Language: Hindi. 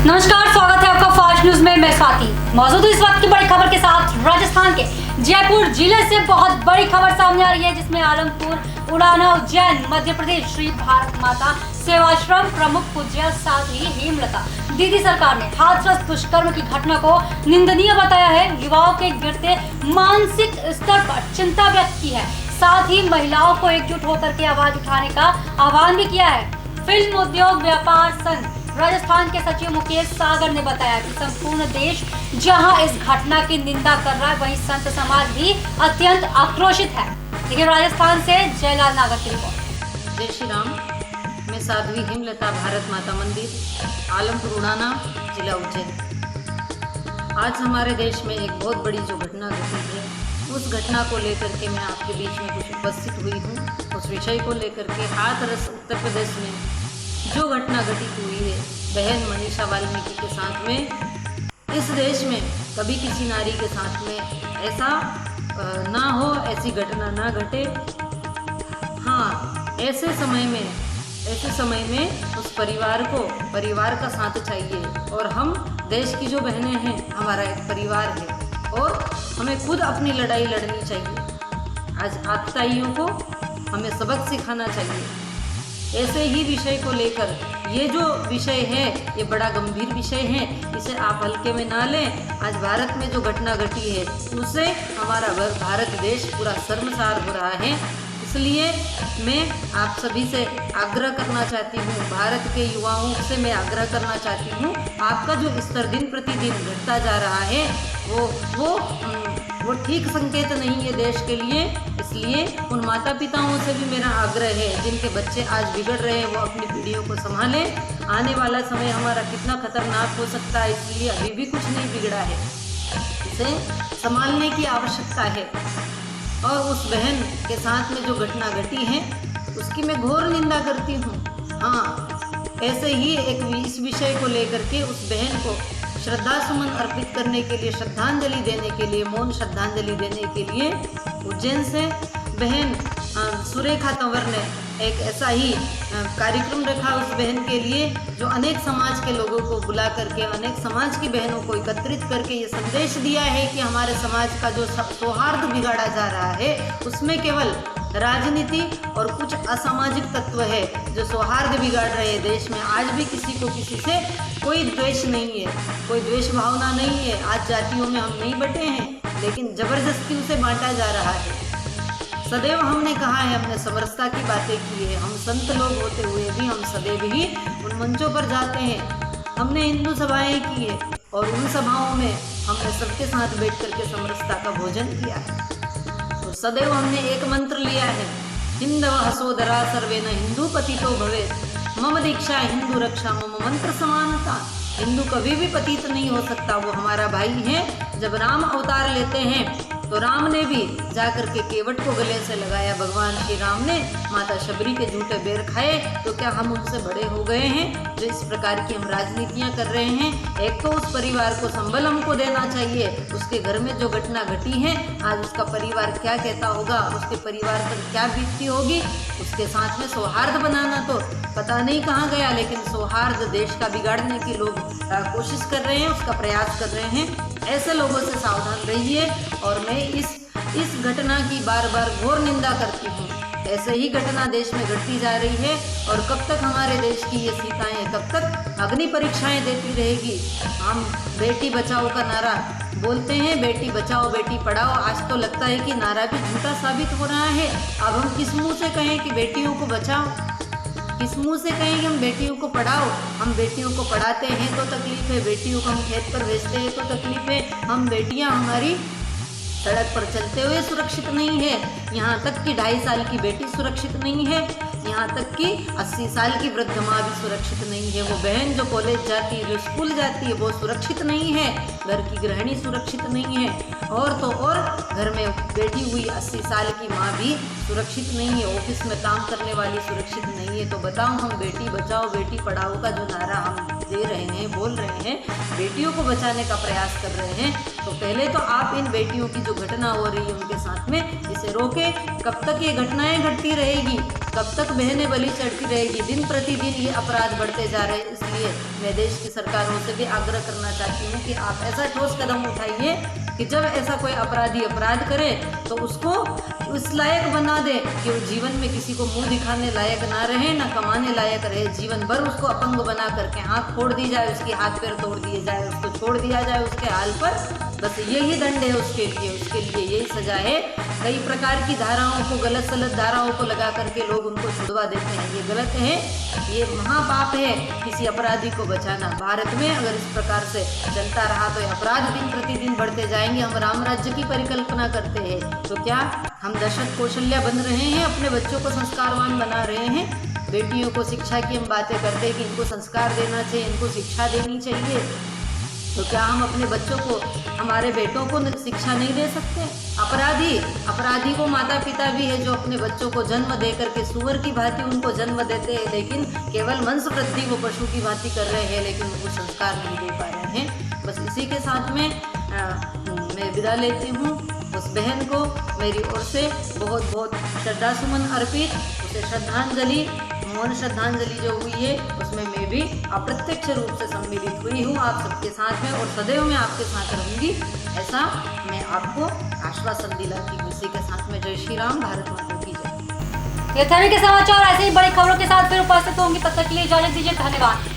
नमस्कार, स्वागत है आपका फास्ट न्यूज में। मैं स्वाति मौजूद हूं इस वक्त की बड़ी खबर के साथ। राजस्थान के जयपुर जिले से बहुत बड़ी खबर सामने आ रही है, जिसमें आलमपुर, उड़ाना, उज्जैन, मध्य प्रदेश श्री भारत माता सेवाश्रम प्रमुख पूज्य साध्वी हेमलता दीदी सरकार ने हाथरस दुष्कर्म की घटना को निंदनीय बताया है। युवाओं के गिरते मानसिक स्तर पर चिंता व्यक्त की है, साथ ही महिलाओं को एकजुट होकर के आवाज उठाने का आह्वान भी किया है। फिल्म उद्योग व्यापार संघ राजस्थान के सचिव मुकेश सागर ने बताया कि संपूर्ण देश जहां इस घटना की निंदा कर रहा है, वहीं संत समाज भी अत्यंत आक्रोशित है। देखिए राजस्थान से जयलाल नागर की रिपोर्ट। जय श्री राम। मैं साध्वी हेमलता, भारत माता मंदिर, आलमपुर, उड़ाना, जिला उज्जैन। आज हमारे देश में एक बहुत बड़ी जो घटना घटी है, उस घटना को लेकर के मैं आपके बीच में कुछ उपस्थित हुई हूँ। उस विषय को लेकर के हाथरस उत्तर प्रदेश में जो घटना घटित हुई है बहन मनीषा वाल्मीकि के साथ में, इस देश में कभी किसी नारी के साथ में ऐसा ना हो, ऐसी घटना ना घटे। हाँ, ऐसे समय में उस परिवार का साथ चाहिए। और हम देश की जो बहनें हैं, हमारा एक परिवार है और हमें खुद अपनी लड़ाई लड़नी चाहिए। आज आतताइयों को हमें सबक सिखाना चाहिए। ऐसे ही विषय को लेकर, ये जो विषय है ये बड़ा गंभीर विषय है, इसे आप हल्के में ना लें। आज भारत में जो घटना घटी है उससे हमारा भारत देश पूरा शर्मसार हो रहा है। इसलिए मैं आप सभी से आग्रह करना चाहती हूँ, भारत के युवाओं से मैं आग्रह करना चाहती हूँ, आपका जो स्तर दिन प्रतिदिन घटता जा रहा है वो ठीक संकेत नहीं है देश के लिए। इसलिए उन माता पिताओं से भी मेरा आग्रह है, जिनके बच्चे आज बिगड़ रहे हैं, वो अपनी पीढ़ियों को संभालें। आने वाला समय हमारा कितना खतरनाक हो सकता है, इसलिए अभी भी कुछ नहीं बिगड़ा है, इसे संभालने की आवश्यकता है। और उस बहन के साथ में जो घटना घटी है उसकी मैं घोर निंदा करती हूँ। हाँ, ऐसे ही इस विषय को लेकर के उस बहन को श्रद्धा सुमन अर्पित करने के लिए, श्रद्धांजलि देने के लिए, मौन श्रद्धांजलि देने के लिए उज्जैन से बहन सुरेखा तंवर ने एक ऐसा ही कार्यक्रम रखा उस बहन के लिए, जो अनेक समाज के लोगों को बुला करके, अनेक समाज की बहनों को एकत्रित करके ये संदेश दिया है कि हमारे समाज का जो सौहार्द बिगाड़ा जा रहा है उसमें केवल राजनीति और कुछ असामाजिक तत्व है जो सौहार्द बिगाड़ रहे हैं देश में। आज भी किसी को किसी से कोई द्वेष नहीं है, कोई द्वेष भावना नहीं है। आज जातियों में हम नहीं बटे हैं, लेकिन जबरदस्ती उसे बांटा जा रहा है। सदैव हमने कहा है, हमने समरसता की बातें की है। हम संत लोग होते हुए भी हम सदैव ही उन मंचों पर जाते हैं। हमने हिंदू सभाएं की है और उन सभाओं में हमने सबके साथ बैठ करके समरसता का भोजन किया है। तो सदैव हमने एक मंत्र लिया है, हिंदवः सोदरा सर्वेन हिंदू पतितो भवेत्, मम दीक्षा हिंदू रक्षा मम मंत्र समानता। हिंदू कभी भी पतित नहीं हो सकता, वो हमारा भाई है। जब राम अवतार लेते हैं तो राम ने भी जाकर के केवट को गले से लगाया। भगवान श्री राम ने माता शबरी के झूठे बेर खाए, तो क्या हम उनसे बड़े हो गए हैं जो इस प्रकार की हम राजनीतियां कर रहे हैं? एक तो उस परिवार को संबल हमको देना चाहिए। उसके घर में जो घटना घटी है, आज उसका परिवार क्या कहता होगा, उसके परिवार पर क्या बीतती होगी। उसके साथ में सौहार्द बनाना तो पता नहीं कहाँ गया, लेकिन सौहार्द देश का बिगाड़ने की लोग कोशिश कर रहे हैं, उसका प्रयास कर रहे हैं। ऐसे लोगों से सावधान रहिए। और मैं इस घटना की बार बार घोर निंदा करती हूँ। ऐसे ही घटना देश में घटती जा रही है और कब तक हमारे देश की ये सीताएं, कब तक अग्नि परीक्षाएं देती रहेगी। हम बेटी बचाओ का नारा बोलते हैं, बेटी बचाओ बेटी पढ़ाओ। आज तो लगता है कि नारा भी झूठा साबित हो रहा है। अब हम किस मुँह से कहें कि बेटियों को बचाओ, किस मुँह से कहें कि हम बेटियों को पढ़ाओ? हम बेटियों को पढ़ाते हैं तो तकलीफ है, बेटियों को हम खेत पर भेजते हैं तो तकलीफ है। हम बेटियां हमारी सड़क पर चलते हुए सुरक्षित नहीं है। यहाँ तक कि 2.5 साल की बेटी सुरक्षित नहीं है, यहाँ तक कि 80 साल की वृद्ध माँ भी सुरक्षित नहीं है। वो बहन जो कॉलेज जाती है, जो स्कूल जाती है, वो सुरक्षित नहीं है। घर की गृहिणी सुरक्षित नहीं है। और तो और घर में बैठी हुई 80 साल की माँ भी सुरक्षित नहीं है। ऑफिस में काम करने वाली सुरक्षित नहीं है। तो बताओ, हम बेटी बचाओ बेटी पढ़ाओ का जो नारा हम दे रहे हैं, बोल रहे हैं, बेटियों को बचाने का प्रयास कर रहे हैं, तो पहले तो आप इन बेटियों की जो घटना हो रही है उनके साथ में इसे रोकें। कब तक ये घटनाएं घटती रहेगी, कब तक बहनें बलि चढ़ती रहेगी? दिन प्रतिदिन ये अपराध बढ़ते जा रहे हैं। इसलिए लिए मैं देश की सरकारों से भी आग्रह करना चाहती हूँ कि आप ऐसा ठोस कदम उठाइए कि जब ऐसा कोई अपराधी अपराध करे तो उसको उस लायक बना दे कि वो जीवन में किसी को मुंह दिखाने लायक ना रहे, ना कमाने लायक रहे। जीवन भर उसको अपंग बना करके आँख फोड़ दी जाए, उसके हाथ पैर तोड़ दिए जाए, उसको छोड़ दिया जाए उसके हाल पर। बस यही दंड है उसके लिए यही सजा है। कई प्रकार की धाराओं को, गलत सलत धाराओं को लगा करके लोग उनको छुड़वा देते हैं, ये गलत है, ये महापाप है किसी अपराधी को बचाना। भारत में अगर इस प्रकार से चलता रहा तो अपराध दिन प्रतिदिन बढ़ते जाएंगे। हम राम राज्य की परिकल्पना करते हैं तो क्या हम दशरथ कौशल्या बन रहे हैं, अपने बच्चों को संस्कारवान बना रहे हैं। बेटियों को शिक्षा की हम बातें करते हैं कि इनको संस्कार देना चाहिए, इनको शिक्षा देनी चाहिए, तो क्या हम अपने बच्चों को, हमारे बेटों को शिक्षा नहीं दे सकते? अपराधी वो माता पिता भी है जो अपने बच्चों को जन्म दे करके सुअर की भांति उनको जन्म देते हैं, लेकिन केवल वंश वृद्धि वो पशु की भांति कर रहे हैं, लेकिन उनको संस्कार नहीं दे पा रहे हैं। बस इसी के साथ में मैं विदा लेती हूँ। उस बहन को मेरी ओर से बहुत बहुत श्रद्धा सुमन अर्पित, उसे श्रद्धांजलि, मौन श्रद्धांजलि जो हुई है उसमें मैं भी अप्रत्यक्ष रूप से सम्मिलित हुई हूँ आप सबके साथ में, और सदैव मैं आपके साथ रहूँगी, ऐसा मैं आपको आश्वासन दिलाती हूँ। इसी के साथ में जय श्री राम, भारत माता की जय। ये थे के समाचार, ऐसे ही बड़ी खबरों के साथ फिर उपस्थित होंगी, तब तक के लिए इजाजत दीजिए, धन्यवाद।